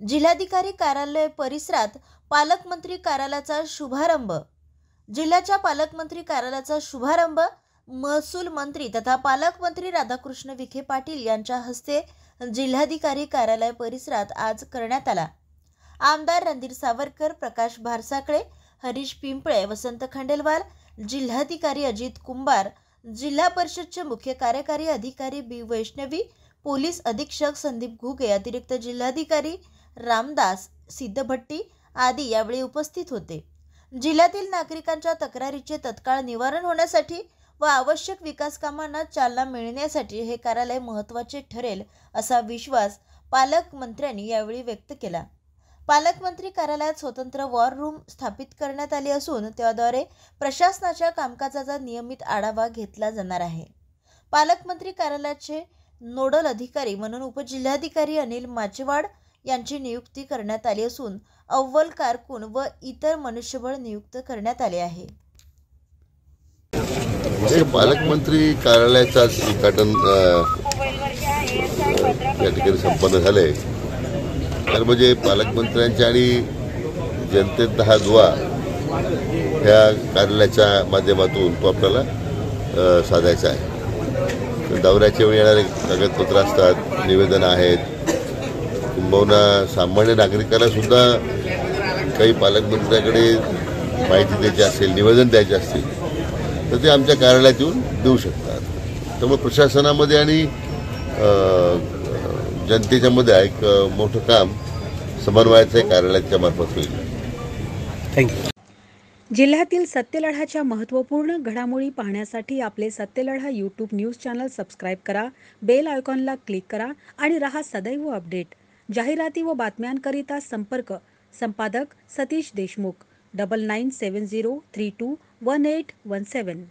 जिल्हाधिकारी कार्यालय परिसरात पालकमंत्री कार्यालयाचा शुभारंभ। जिल्ह्याच्या पालकमंत्री कार्यालयाचा शुभारंभ महसूल मंत्री तथा पालकमंत्री राधाकृष्ण विखे पाटील यांच्या हस्ते जिल्हाधिकारी कार्यालय परिसरात आज करण्यात आला। आमदार रणधीर सावरकर, प्रकाश भारसाकळे, हरीश पिंपळे, वसंत खंडेलवाल, जिल्हाधिकारी अजित कुंभार, जिल्हा परिषदचे मुख्य कार्यकारी अधिकारी बी वैष्णवी, पोलीस अधीक्षक संदीप घुगे, अतिरिक्त जिल्हाधिकारी रामदास सिद्धभट्टी आदी यावेळी उपस्थित होते। जिल्ह्यातील नागरिकांच्या तक्रारीचे तत्काळ निवारण होण्यासाठी व आवश्यक विकास कामांना चालना मिळण्यासाठी हे कार्यालय महत्त्वाचे ठरेल असा विश्वास पालकमंत्र्यांनी यावेळी व्यक्त केला। पालकमंत्री कार्यालयात स्वतंत्र वॉर रूम स्थापित करण्यात आली असून त्याद्वारे प्रशासनाच्या कामकाजाचा नियमित आढावा घेतला जाणार आहे। पालकमंत्री कार्यालयाचे नोडल अधिकारी म्हणून उपजिल्हाधिकारी अनिल माचेवाड यांची नियुक्ती करण्यात आली असून अव्वल कारकून व इतर मनुष्यबळ नियुक्त करण्यात आले आहे। पालकमंत्री कार्यालयाचा उद्घाटन या ठिकाणी संपन्न झाले। तर म्हणजे पालकमंत्र्यांच्या आणि जनतेत 10 दुआ ह्या कार्यालयाच्या माध्यमातून तो आपल्याला साधायचा आहे। दौऱ्याच्या वेळी येणारे कागदपत्र असतात, निवेदन आहेत, किंबहुना सामान्य नागरिकाला सुद्धा काही पालकमंत्र्याकडे माहिती द्यायची असेल, निवेदन द्यायचे असतील तर ते आमच्या कार्यालयात येऊन देऊ शकतात। त्यामुळे प्रशासनामध्ये आणि जनतेच्या मध्ये एक मोठं काम समन्वयाचं कार्यालयाच्या मार्फत होईल। थँक्यू। जिल्ह्यातील सत्यलढाच्या महत्त्वपूर्ण घडामोडी पाहण्यासाठी आपले Satyaladha YouTube news channel subscribe करा, बेल आयकॉनला क्लिक करा आणि रहा सदैव अपडेट। जाहिराती व बातम्यांकरिता संपर्क संपादक सतीश देशमुख 9970321817।